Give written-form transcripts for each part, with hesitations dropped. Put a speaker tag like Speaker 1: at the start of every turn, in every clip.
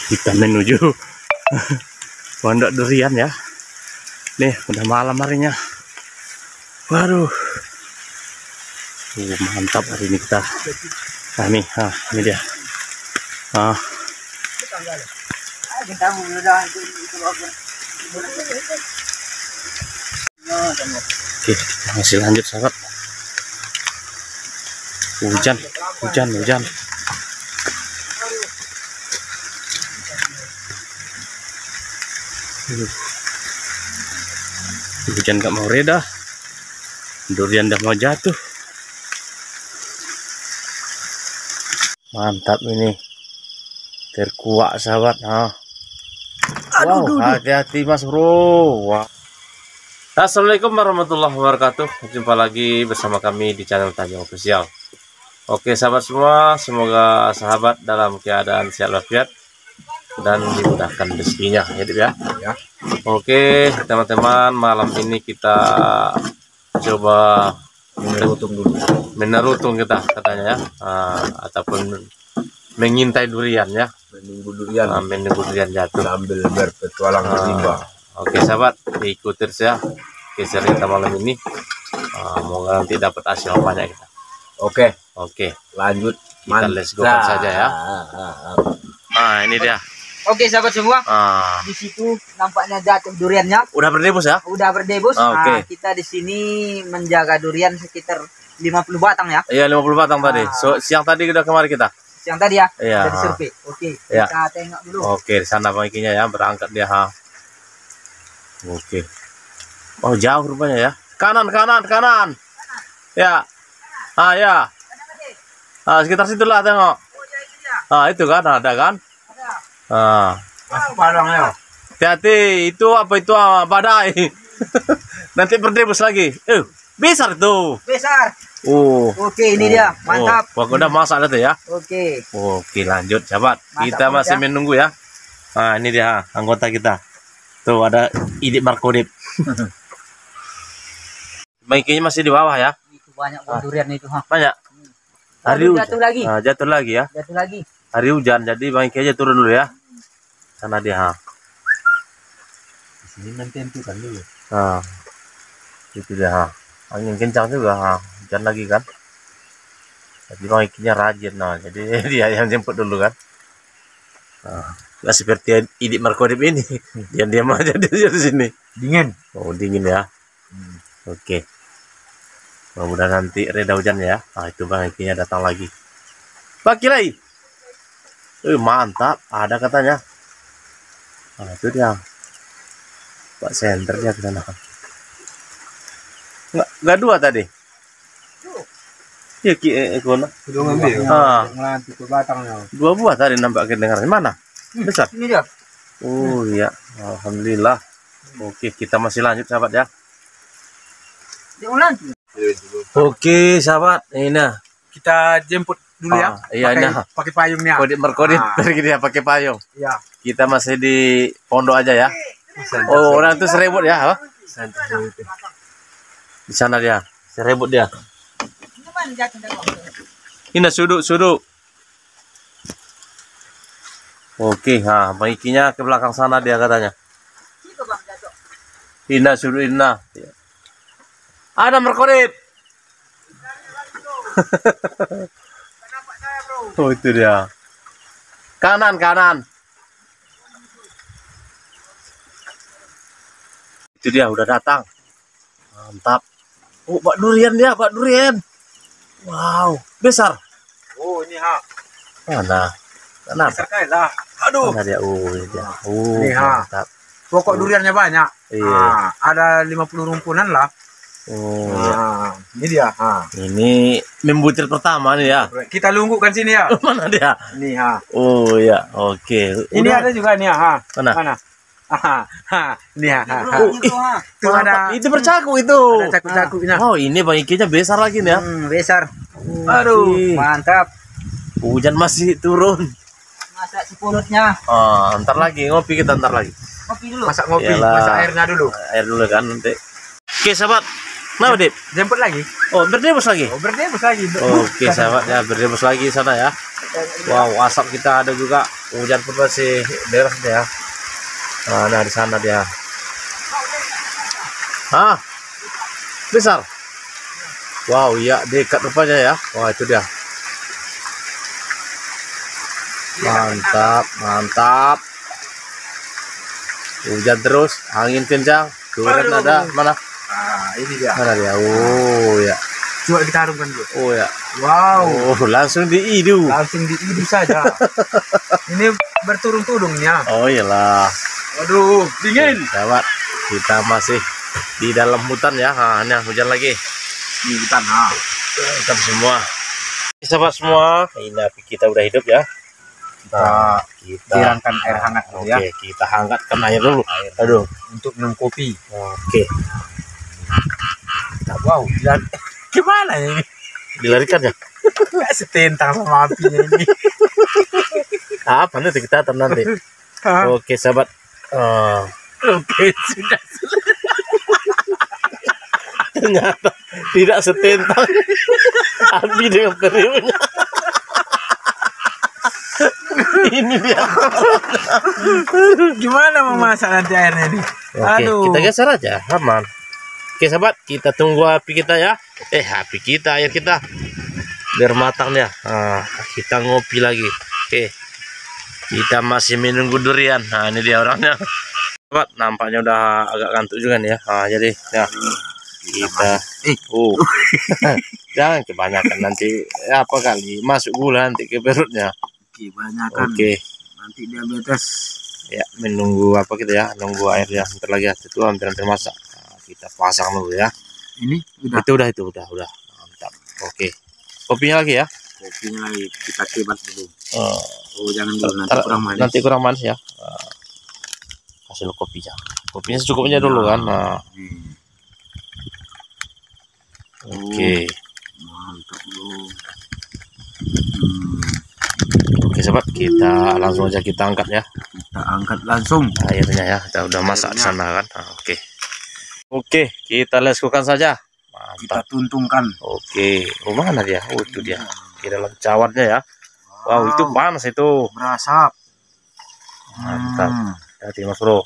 Speaker 1: Kita menuju pondok durian ya. Nih, udah malam harinya. Waduh. Mantap hari ini kita. Nah, nih, ini dia. Oke, kita masih lanjut sahabat. Hujan. Hujan gak mau reda, durian udah mau jatuh. Mantap ini, terkuak sahabat. Wow, hati-hati mas bro. Wow. Assalamualaikum warahmatullahi wabarakatuh. Jumpa lagi bersama kami di channel Tajam Official. Oke sahabat semua, semoga sahabat dalam keadaan sehat walafiat dan dimudahkan rezekinya ya. Oke teman-teman, malam ini kita coba menerutung kita katanya ya, ataupun mengintai durian ya, menunggu durian jatuh sambil berpetualang berlimpah. Oke sahabat, ikuti saya kisah kita malam ini. Moga nanti dapat hasil banyak kita. Oke, lanjut kita let's go saja ya. Ini dia.
Speaker 2: Oke sahabat semua, di situ nampaknya jatuh duriannya.
Speaker 1: Udah berdebus ya?
Speaker 2: Udah berdebus. Nah, kita di sini menjaga durian sekitar 50 batang ya.
Speaker 1: Iya 50 batang tadi. Siang tadi udah kemari kita.
Speaker 2: Siang tadi ya.
Speaker 1: Iya.
Speaker 2: Udah disurvei. Oke,
Speaker 1: ya.
Speaker 2: Kita tengok dulu.
Speaker 1: Oke, di sana Bang Ikinya ya, berangkat dia Oke. Oh jauh rupanya ya. Kanan. Ya. Ya. Sekitar situlah tengok. Itu kan ada kan? Hati-hati, itu apa itu badai. Nanti berdebus lagi. Besar itu.
Speaker 2: Besar. Oke, ini dia. Mantap.
Speaker 1: Udah masak itu ya.
Speaker 2: Oke,
Speaker 1: lanjut sahabat. Kita masih menunggu ya. Ini dia anggota kita. Tuh ada Idik Markodip. Baiknya masih di bawah ya.
Speaker 2: Itu banyak durian itu.
Speaker 1: Banyak. Hari
Speaker 2: jatuh lagi.
Speaker 1: Jatuh lagi ya.
Speaker 2: Jatuh lagi.
Speaker 1: Hari hujan, jadi Bang Iki aja turun dulu ya. Karena dia di sini nanti kan dulu. Itu dia. Angin kencang juga. Hujan lagi kan. Jadi Bang Ikinya rajin jadi dia yang jemput dulu kan. Nggak seperti Idik Markodip ini. Diam-diam aja di sini. Dingin. Dingin ya. Oke. Mudah-mudahan nanti reda hujan ya. Itu Bang Ikinya datang lagi. Pak Kilai. Mantap, ada katanya. Itu dia. Pak senternya ke sana. Enggak dua tadi. Ya Eko.
Speaker 3: Sudah ngambil. Ngelantik ke batangnya.
Speaker 1: 2 buah tadi nampak kedengaran. Mana? Besar.
Speaker 2: Ini dia.
Speaker 1: Oh iya, alhamdulillah. Oke, kita masih lanjut sahabat ya. Oke sahabat, ini
Speaker 3: Kita jemput dulu ya.
Speaker 1: Iya,
Speaker 3: pakai payungnya.
Speaker 1: Markodip pergi dia pakai payung.
Speaker 3: Iya.
Speaker 1: Kita masih di pondok aja ya. Orang itu serebut ya. Di sana dia, serebut dia. Ini suduk. Oke, Bang Ikinya ke belakang sana dia katanya. Sudut. Ada Markodip. Itu dia. Kanan. Itu dia udah datang. Mantap. Pak durian dia, Pak durian. Wow, besar.
Speaker 3: Ini
Speaker 1: Mana? Kenapa?
Speaker 3: Besar kali lah. Aduh.
Speaker 1: Mana dia? Dia.
Speaker 3: Ini
Speaker 1: mantap.
Speaker 3: Pokok duriannya banyak.
Speaker 1: Iya.
Speaker 3: Ada 50 rumpunan lah. Ini dia.
Speaker 1: Ini membutir pertama nih ya.
Speaker 3: Kita lunggukan sini ya.
Speaker 1: Mana dia?
Speaker 3: Nih
Speaker 1: Oh ya, oke.
Speaker 3: Ini ada juga nih
Speaker 1: Mana?
Speaker 3: Nih
Speaker 1: Itu ada. Itu bercaku itu.
Speaker 3: Ada caku-cakunya.
Speaker 1: Oh, ini Bang Ikinya besar lagi nih ya.
Speaker 2: Besar.
Speaker 3: Aduh,
Speaker 2: mantap.
Speaker 1: Hujan masih turun.
Speaker 2: Masak sipurutnya.
Speaker 1: Ntar lagi ngopi kita ntar lagi.
Speaker 2: Kopi dulu.
Speaker 3: Masak ngopi,
Speaker 1: Yalah.
Speaker 3: masak airnya dulu.
Speaker 1: Air dulu kan nanti. Oke sahabat. Kenapa Dip?
Speaker 3: Jemput lagi.
Speaker 1: Berdebus lagi.
Speaker 3: Berdebus lagi.
Speaker 1: Oke sahabat ya, berdebus lagi sana ya. Wow, asap kita ada juga. Hujan pun masih deras ya. Nah, di sana dia. Hah? Besar. Wow, iya dekat rupanya ya. Wah, itu dia. Mantap, mantap. Hujan terus, angin kencang. Durian ada mana?
Speaker 3: Ini dia.
Speaker 1: Mana dia? Oh ya.
Speaker 3: Coba kita harumkan dulu.
Speaker 1: Oh ya.
Speaker 3: Wow.
Speaker 1: Oh, langsung diidu.
Speaker 3: Langsung diidu saja. Ini berturun-turunnya.
Speaker 1: Oh iyalah.
Speaker 3: Aduh, dingin.
Speaker 1: Sahabat, kita masih di dalam hutan ya. Nah, ini hujan lagi.
Speaker 3: Di hutan.
Speaker 1: Hitam semua. Sahabat semua, ini api kita udah hidup ya. Kita
Speaker 3: Siramkan air hangat dulu ya.
Speaker 1: Oke, kita hangatkan air dulu. Aduh,
Speaker 3: Untuk minum kopi.
Speaker 1: oke.
Speaker 3: Wow, gimana ini?
Speaker 1: Dilarikan ya.
Speaker 3: Nggak setentang sama apinya ini.
Speaker 1: Apa nanti kita atur nanti. Oke, sahabat.
Speaker 3: Oke, sudah.
Speaker 1: Ternyata tidak setentang api dengan periuknya. Ini dia.
Speaker 3: Gimana memasak nanti airnya ini?
Speaker 1: Oke, kita geser aja, aman. Oke, sahabat, kita tunggu api kita ya. Api kita, air kita biar matang ya. Kita ngopi lagi. Oke, kita masih menunggu durian. Nah, ini dia orangnya. Sahabat, nampaknya udah agak ngantuk juga nih ya. Jadi ya kita jangan kebanyakan nanti apa kali masuk gula nanti ke perutnya.
Speaker 3: Kebanyakan.
Speaker 1: Oke.
Speaker 3: Nanti diabetes.
Speaker 1: Ya, menunggu apa kita ya, nunggu air ya, bentar lagi ya, itu hampir masak. Kita pasang dulu ya.
Speaker 3: Ini udah.
Speaker 1: Itu udah, mantap. Oke, kopinya lagi ya.
Speaker 3: Kopinya lagi kita kebat dulu.
Speaker 1: Oh,
Speaker 3: Jangan dulu nanti kurang manis.
Speaker 1: Nanti kurang manis ya. Kasih lo kopinya. Kopinya secukupnya dulu kan. Oke.
Speaker 3: Mantap bro.
Speaker 1: Oke sahabat, kita langsung aja kita angkat ya.
Speaker 3: Kita angkat langsung
Speaker 1: Airnya ya, kita udah masak di sana kan. Oke, kita leskukan saja.
Speaker 3: kita
Speaker 1: Mantap.
Speaker 3: tuntungkan.
Speaker 1: Oke, mana dia? Oh, itu dia. Di dalam cawarnya ya. Wow, itu panas itu.
Speaker 3: Berasap.
Speaker 1: Mantap. Hati Mas Bro.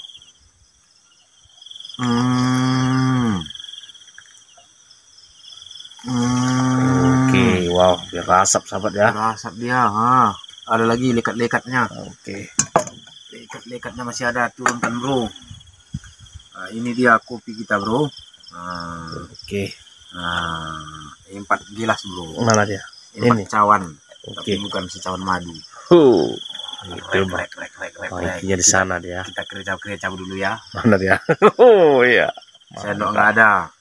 Speaker 1: Oke, wow, biar asap sahabat ya.
Speaker 3: Berasap dia. Ada lagi lekat-lekatnya.
Speaker 1: Oke.
Speaker 3: Lekat-lekatnya masih ada, turunkan bro. Ini dia kopi kita bro.
Speaker 1: Oke.
Speaker 3: 4 gelas bro.
Speaker 1: Mana dia?
Speaker 3: 4 cawan.
Speaker 1: Oke.
Speaker 3: Tapi bukan secawan madu.
Speaker 1: Itu Maikinya di sana dia.
Speaker 3: Kita kerecap dulu ya.
Speaker 1: Mana dia? Oh iya.
Speaker 3: Sendok nggak ada.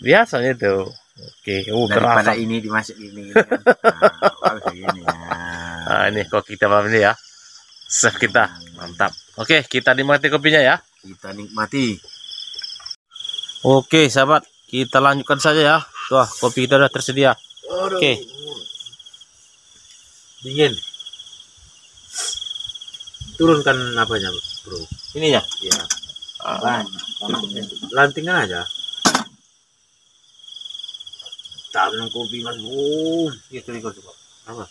Speaker 1: Biasanya itu. Oke.
Speaker 3: Daripada
Speaker 1: Berasap.
Speaker 3: ini dimasak ini kan. Bagus ini ya.
Speaker 1: Ini kok kita malam ini ya. Chef kita. Mantap. Oke, kita nikmati kopinya ya.
Speaker 3: Kita nikmati.
Speaker 1: Oke, sahabat. Kita lanjutkan saja ya. Tuh, kopi kita udah tersedia. Oke.
Speaker 3: Dingin. Turunkan apanya bro?
Speaker 1: Ininya.
Speaker 3: Ya. Lantingkan aja. Tak minum kopi mas bro.
Speaker 1: Itu coba.
Speaker 3: Apa?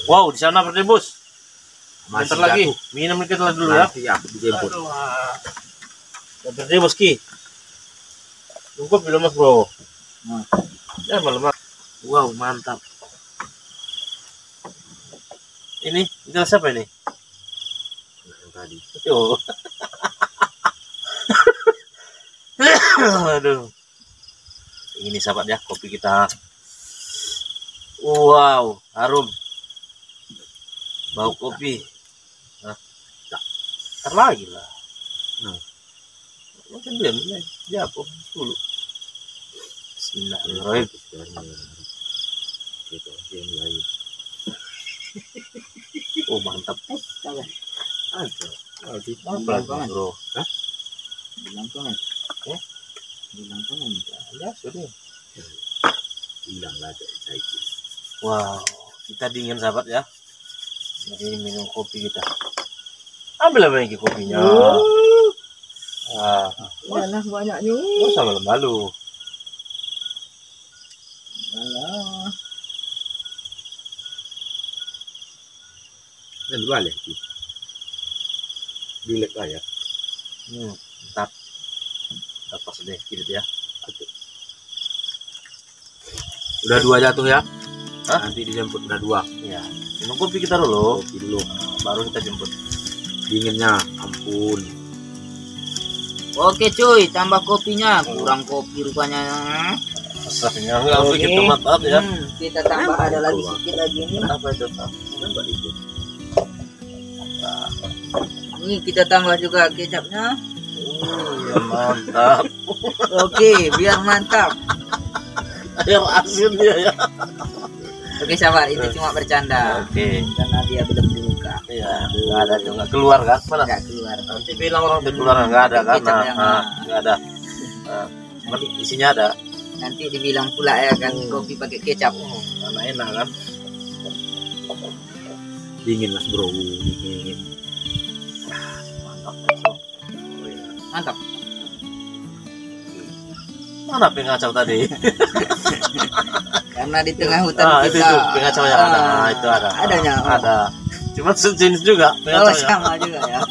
Speaker 1: Wow, di sana berdebus.
Speaker 3: Masih
Speaker 1: Bentar lagi.
Speaker 3: jatuh.
Speaker 1: Minum dikit lah dulu ya.
Speaker 3: Nanti ya dijemput.
Speaker 1: Berdebus ki. Cukup belum Mas Bro? Ya malam. Wow, mantap. Ini jelas apa ini?
Speaker 3: Tadi.
Speaker 1: Yo. Aduh. Ini sahabat ya, kopi kita. Wow, harum. Bau kopi. Ntar lagi lah. Mungkin dia jatuh dulu. Bismillahirrahmanirrahim. Oh mantap. Pelan bro.
Speaker 2: Bilang kan.
Speaker 1: Ya sudah.
Speaker 3: Hilang lah saya.
Speaker 1: Wow, kita dingin sahabat ya. Jadi minum kopi kita. Ambil apa lagi kopinya?
Speaker 2: Banyak banyaknya.
Speaker 1: Sama malu.
Speaker 3: Dan balik. Bilek lah ya.
Speaker 1: Ntar pas deh gitu ya.
Speaker 3: Udah 2 jatuh ya.
Speaker 1: Hah?
Speaker 3: Nanti dijemput udah 2.
Speaker 1: Ya, minum kopi kita dulu.
Speaker 3: Kopi dulu.
Speaker 1: Baru kita jemput.
Speaker 3: Dinginnya, ampun.
Speaker 2: Oke cuy, tambah kopinya. Kurang kopi rupanya.
Speaker 1: Rasanya nggak begitu mantap ya.
Speaker 2: Kita tambah ada lagi sedikit lagi ini.
Speaker 1: Apa itu?
Speaker 3: Nampak itu.
Speaker 2: Ini kita tambah juga kecapnya.
Speaker 1: Ya mantap.
Speaker 2: Oke, biar mantap.
Speaker 1: Air asin dia ya.
Speaker 2: Oke sahabat, itu cuma bercanda.
Speaker 1: Oke.
Speaker 2: Karena dia belum dibuka.
Speaker 1: Iya, nggak ada juga keluar kan? Mana?
Speaker 2: Nggak keluar.
Speaker 1: Nanti bilang orang itu keluar nggak ada kan?
Speaker 2: Kecap yang
Speaker 1: Nggak ada. Cuman isinya ada.
Speaker 2: nanti dibilang pula ya kan kopi pakai kecap.
Speaker 1: Karena enak kan?
Speaker 3: Dingin Mas Bro, dingin.
Speaker 1: Mantap.
Speaker 2: Mantap.
Speaker 1: Mana pengacau tadi?
Speaker 2: Karena di tengah hutan
Speaker 1: Itu
Speaker 2: kita.
Speaker 1: pengacau yang ada. Itu ada.
Speaker 2: Adanya.
Speaker 1: Ada. Cuma sejenis juga
Speaker 2: Oh,
Speaker 1: pengacau ya.
Speaker 2: sama juga ya.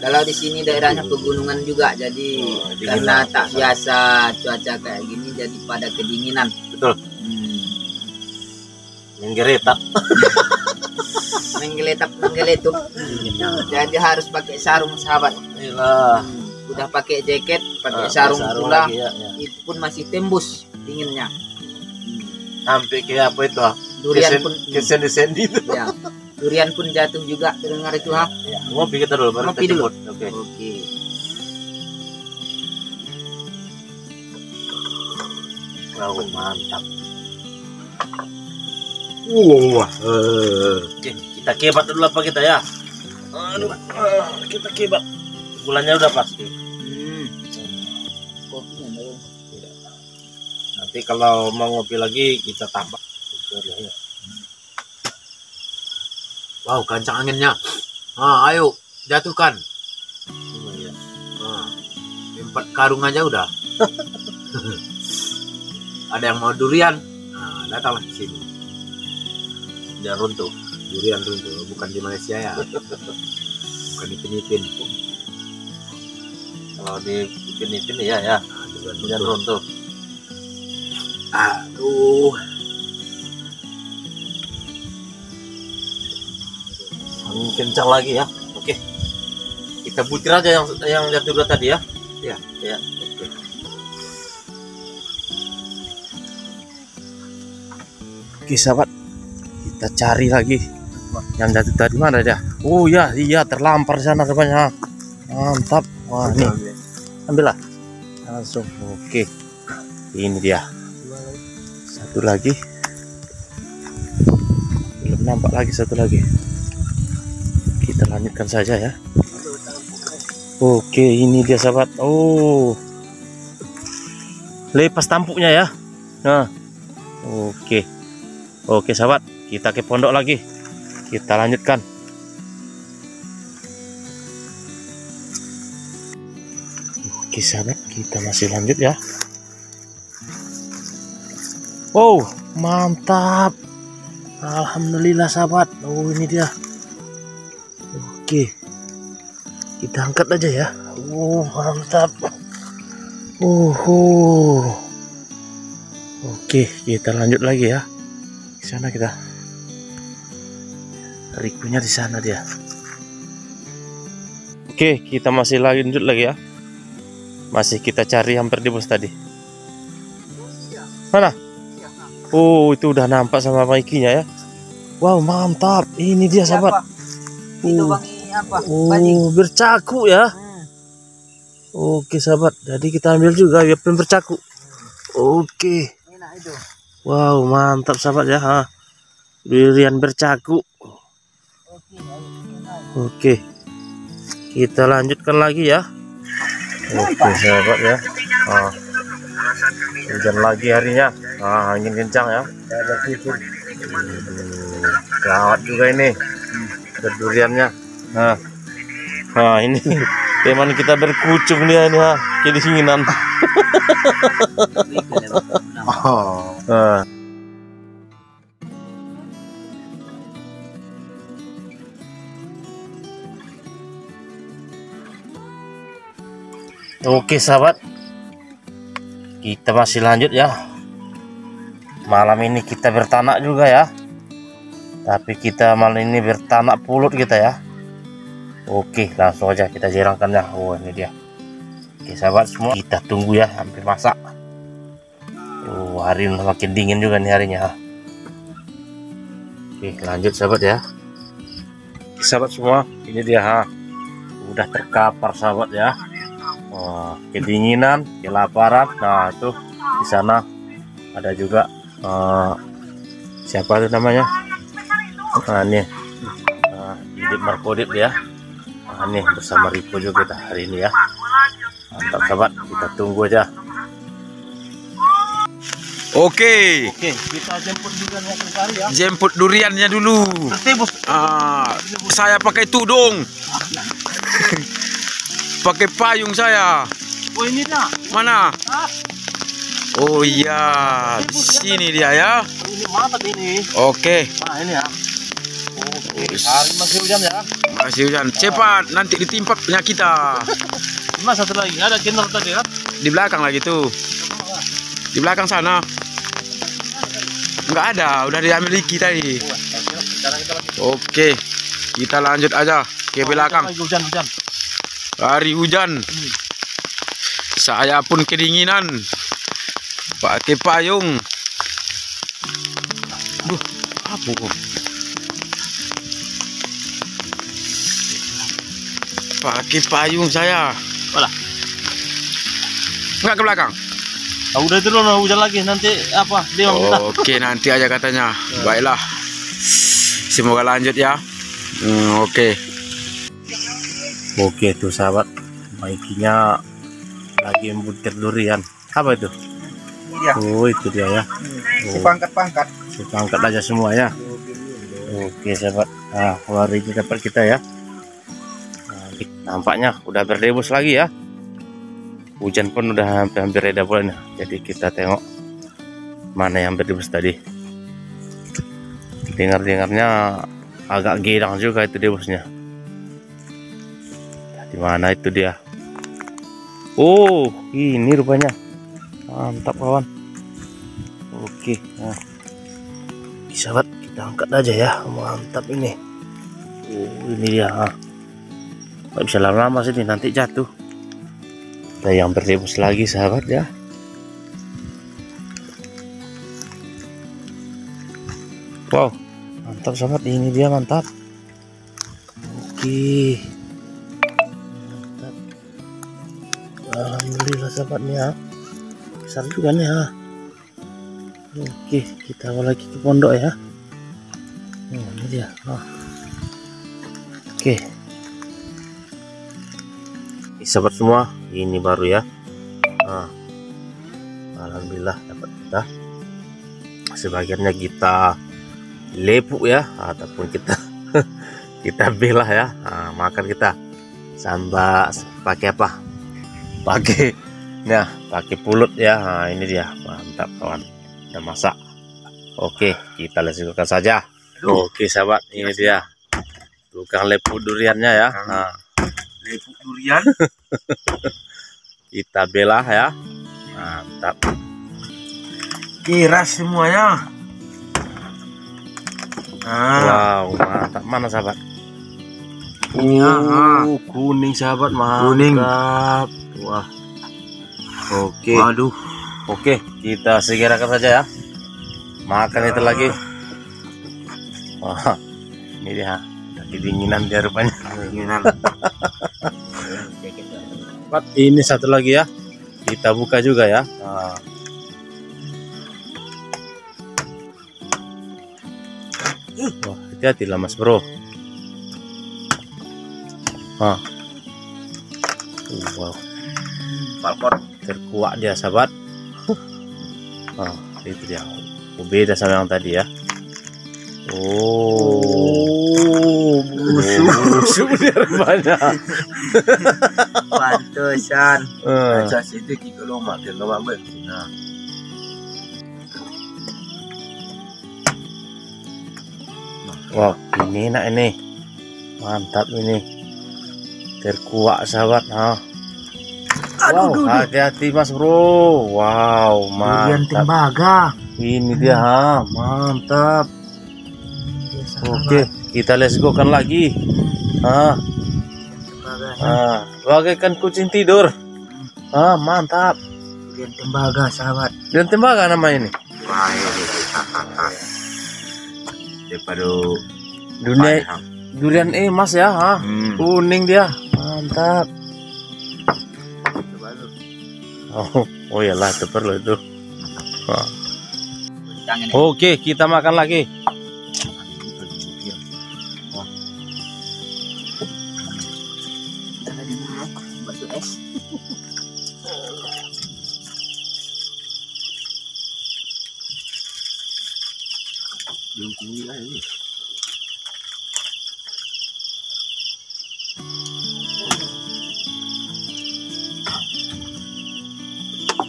Speaker 2: Kalau di sini daerahnya pegunungan juga, jadi
Speaker 1: dingin
Speaker 2: karena
Speaker 1: lah.
Speaker 2: tak biasa cuaca kayak gini, jadi pada kedinginan.
Speaker 1: Betul. Menggeretak.
Speaker 2: Menggeletup. Jadi harus pakai sarung sahabat.
Speaker 1: Iyalah.
Speaker 2: Udah pakai jaket, pakai sarung pula,
Speaker 1: lagi, ya.
Speaker 2: itu pun masih tembus dinginnya.
Speaker 1: Sampai kayak apa itu?
Speaker 2: Durian pun,
Speaker 1: Sendi itu.
Speaker 2: ya, durian pun jatuh juga terdengar itu ha.
Speaker 1: Ya, ngopi kita dulu baru
Speaker 2: Ngopi
Speaker 1: kita
Speaker 2: dulu.
Speaker 1: jemput. Oke.
Speaker 2: Oke.
Speaker 1: Wow, mantap.
Speaker 3: Wah,
Speaker 1: Oke, kita kebat dulu apa kita ya? Aduh, kita kebat. Gulanya udah pasti.
Speaker 2: Kopinya belum.
Speaker 1: Nanti kalau mau ngopi lagi kita tambah.
Speaker 3: wow, kancang anginnya. Ayo, jatuhkan. Ah, 4 karung aja udah. Ada yang mau durian? Nah, datanglah ke sini.
Speaker 1: Jangan runtuh.
Speaker 3: Durian runtuh, bukan di Malaysia ya. Bukan di Filipina.
Speaker 1: Kalau di Ipin ya ya.
Speaker 3: Nah, durian
Speaker 1: Jangan
Speaker 3: runtuh.
Speaker 1: runtuh.
Speaker 3: Aduh.
Speaker 1: Angin kencang lagi ya. Oke. Kita butir aja yang jatuh dulu tadi ya.
Speaker 3: Ya.
Speaker 1: Ya. Oke. Oke sahabat, kita cari lagi yang jatuh tadi. Mana dia? Oh ya, iya terlampar di sana rupanya. Mantap. Wah nih, ambillah langsung. Oke, ini dia. Satu lagi, belum nampak lagi satu lagi. Kita lanjutkan saja ya. Oke, ini dia sahabat. Oh, lepas tampuknya ya. Nah, oke. Oke sahabat, kita ke pondok lagi. Kita lanjutkan. Oke sahabat, kita masih lanjut ya. Wow, mantap. Alhamdulillah sahabat. Oh, ini dia. Oke. Kita angkat aja ya. Oh, mantap. Oke, kita lanjut lagi ya. Di sana kita. Rikunya di sana dia. Oke, kita masih lanjut lagi ya. Masih kita cari hampir di bos tadi. Mana? Oh, itu udah nampak sama maikinya ya. Wow, mantap. Ini dia sahabat.
Speaker 2: Itu wangi apa?
Speaker 1: Oh, bercaku ya. Oke sahabat, jadi kita ambil juga ya bercaku. Oke.
Speaker 2: Enak itu.
Speaker 1: Wow, mantap sahabat ya. Durian bercaku. Oke, kita lanjutkan lagi ya. Oke sahabat ya. Hujan lagi harinya. Angin kencang ya. Ada tidur. Gawat juga ini. Duriannya. Ini teman kita berkucung dia ini kedinginan. Oke sahabat, kita masih lanjut ya. Malam ini kita bertanak juga ya, tapi kita malam ini bertanak pulut kita ya. Oke, langsung aja kita jirangkannya. Oh, ini dia. Oke sahabat semua, kita tunggu ya sampai masak. Oh, hari ini makin dingin juga nih harinya. Oke, lanjut sahabat ya. Oke, sahabat semua, ini dia udah terkapar sahabat ya. Oh, kedinginan, kelaparan. Nah itu di sana ada juga siapa itu namanya? Nah nih, Didit Markodit ya. Nah nih bersama Rico juga kita hari ini ya. Mantap sahabat, kita tunggu aja.
Speaker 3: Oke,
Speaker 1: Kita jemput juga nih kali ya.
Speaker 3: jemput duriannya dulu. Saya pakai tudung. Pakai payung saya.
Speaker 1: Oh ini dia.
Speaker 3: Mana? Oh iya, di sini dia ya.
Speaker 1: Ini mantap ini.
Speaker 3: Oke,
Speaker 1: Nah ini ya. Oke, hari masih hujan ya.
Speaker 3: masih hujan. Cepat, nanti ditimpa punya kita.
Speaker 1: Mas satu lagi, ada channel tadi kan?
Speaker 3: Di belakang lagi tuh. Di belakang sana. Enggak ada, udah diambil Iki tadi. Oke, kita lanjut aja ke belakang.
Speaker 1: Hujan.
Speaker 3: Hari hujan. Saya pun kedinginan. Pakai payung. Duh, apa kok? Pakai payung saya.
Speaker 1: Walah.
Speaker 3: Enggak ke belakang.
Speaker 1: Udah itu loh, hujan lagi nanti apa? Dia
Speaker 3: Oke, nanti aja katanya. Baiklah. Semoga lanjut ya. Oke.
Speaker 1: Oke tuh sahabat, Maikinya lagi membutir durian. Apa itu?
Speaker 2: Iya.
Speaker 1: Oh itu dia ya.
Speaker 2: Dipangkat-pangkat.
Speaker 1: Kita angkat aja semua ya. Oke sahabat, nah hari ini dapat kita ya. Nah, nampaknya udah berdebus lagi ya. Hujan pun udah hampir reda pula nih. Jadi kita tengok mana yang berdebus tadi. Dengar-dengarnya agak girang juga itu debusnya. Di mana itu dia? Oh, ini rupanya. Mantap kawan. Oke, nah. Sahabat, kita angkat aja ya. Mantap ini. Oh, ini dia. Nggak bisa lama-lama sini, nanti jatuh. Ada yang berdebus lagi sahabat ya. Wow, mantap sahabat. Ini dia mantap. Oke. Alhamdulillah sahabatnya, besar juga nih ya. Oke, kita bawa lagi ke pondok ya. Ini dia. Oke, sahabat semua, ini baru ya. Alhamdulillah dapat kita. Sebagiannya kita lepuk ya, ataupun kita kita belah ya. Makan kita sambal pakai apa? Pakai pulut ya. Ini dia, mantap kawan, udah masak. Oke, kita lanjutkan saja. Oke sahabat, ini dia tukang lepuk duriannya ya.
Speaker 3: Lepuk durian.
Speaker 1: Kita belah ya, mantap.
Speaker 3: Keras semuanya.
Speaker 1: Wow, mantap. Mana sahabat? Kuning sahabat, mantap.
Speaker 3: Kuning.
Speaker 1: Wah. Oke.
Speaker 3: Waduh.
Speaker 1: Oke, kita segerakan saja ya. Makan itu lagi. Wah, ini dia. Udah kedinginan dia rupanya.
Speaker 3: Kedinginan.
Speaker 1: Ini satu lagi ya. Kita buka juga ya. Wah, hati-hati lah mas bro. Wow. Falcon terkuat dia sahabat. Itu dia. Beda sama yang tadi ya. Busuk dia rupanya.
Speaker 2: Pantesan.
Speaker 3: Aja situ kita lomak betina.
Speaker 1: Wah, ini enak ini. Mantap ini. Terkuat sahabat.
Speaker 3: Waduh,
Speaker 1: hati-hati Mas Bro. Wow,
Speaker 3: durian
Speaker 1: mantap.
Speaker 3: tembaga.
Speaker 1: Ini dia, mantap.
Speaker 3: Ya,
Speaker 1: Oke, kita let's go kan lagi. Bagaikan kucing tidur. Mantap.
Speaker 3: Durian tembaga, sahabat.
Speaker 1: Durian tembaga namanya ini.
Speaker 3: Wah, ini. Daripada
Speaker 1: Durian emas ya, kuning dia. Mantap. Oh iyalah, teper loh itu. Oke, kita makan lagi.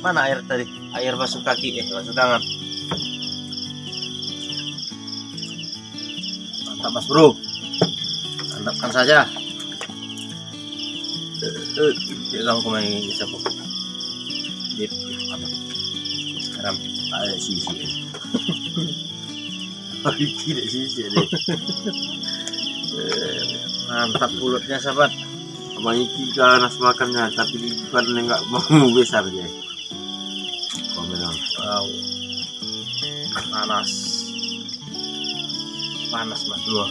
Speaker 1: Mana air tadi? Air masuk kaki, masuk tangan. Mantap Mas Bro. Mantapkan saja. Jangan kau main bisa bu. Sekarang ada sisi. Tidak sisi deh. Mantap mulutnya sahabat.
Speaker 3: Abang Iki ganas makannya, tapi bukan enggak mau besar dia.
Speaker 1: Wow. Panas Mas Bro.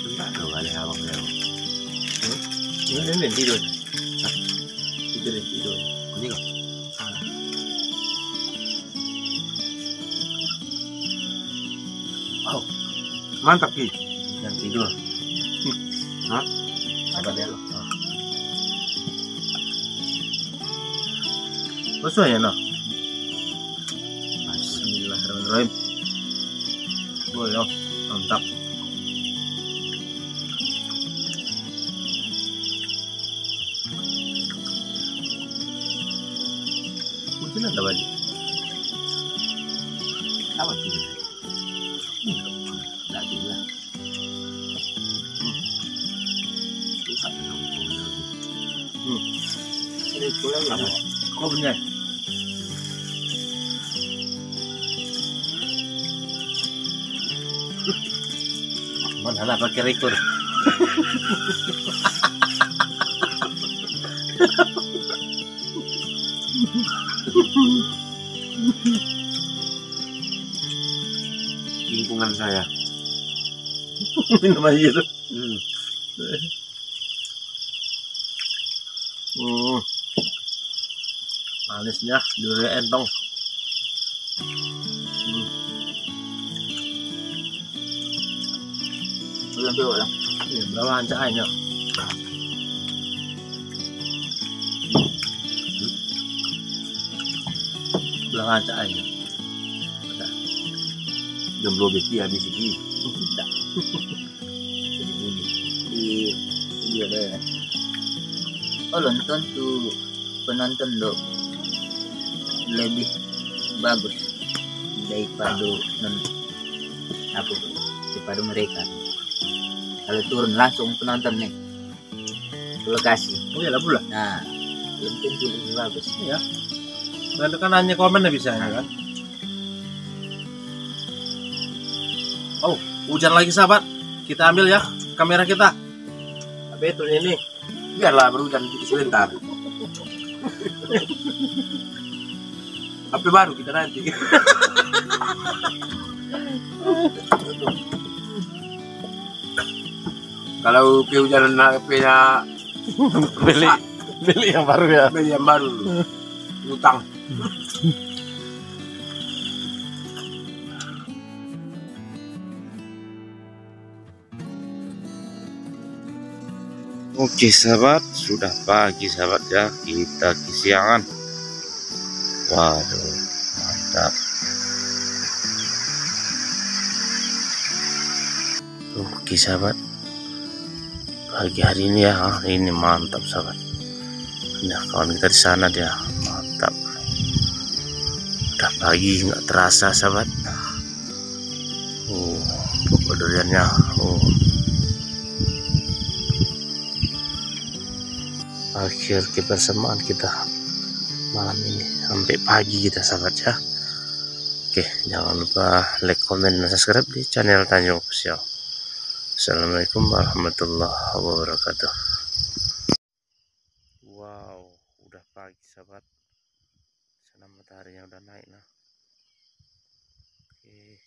Speaker 3: Bentar dong kali abang lewat.
Speaker 1: Ini tidur. Tidur.
Speaker 3: Ini kok.
Speaker 1: Wow.
Speaker 3: Mantap Ki.
Speaker 1: Dan tidur.
Speaker 3: Ada dia loh.
Speaker 1: Sesuai ya, no? Bismillahirrahmanirrahim. Oh ya, mantap. Mungkin ada baju.
Speaker 3: Apa tuh? Tak juga. Ini pulang apa?
Speaker 1: Kok punya? Mana lah pakai rekor.
Speaker 3: Lingkungan saya.
Speaker 1: Minum aja tuh. Manisnya durian entong.
Speaker 3: Udah.
Speaker 1: Berapa ancaannya? Berapa ancaannya?
Speaker 3: Jam 12 habis ini.
Speaker 1: Tidak.
Speaker 2: Di ada ya. Oh nonton tuh penonton lo lebih bagus daripada daripada mereka. Kalau turun langsung penonton nih ke lokasi.
Speaker 1: Oh iya lah pula.
Speaker 2: Nah, belum tentu lebih bagus.
Speaker 1: Iya. Lalu kan hanya komen bisa kan? Oh, hujan lagi sahabat. Kita ambil ya kamera kita. Tapi itu ini.
Speaker 3: Biarlah berhujan sebentar. HP baru kita nanti. Kalau kehujanan HP-nya
Speaker 1: beli yang baru ya.
Speaker 3: beli yang baru, utang.
Speaker 1: Oke sahabat, sudah pagi sahabat ya, kita kesiangan. Waduh, mantap. Oke sahabat, pagi hari ini ya, ini mantap sahabat. Nah kawan kita di sana dia mantap. Udah pagi nggak terasa sahabat. Pokok duriannya. akhir kebersamaan kita malam ini sampai pagi kita sahabat ya. Oke, jangan lupa like, komen, dan subscribe di channel Tanjung Official. Assalamualaikum warahmatullahi wabarakatuh. Wow, udah pagi sahabat, sana mataharinya udah naik nah. Oke.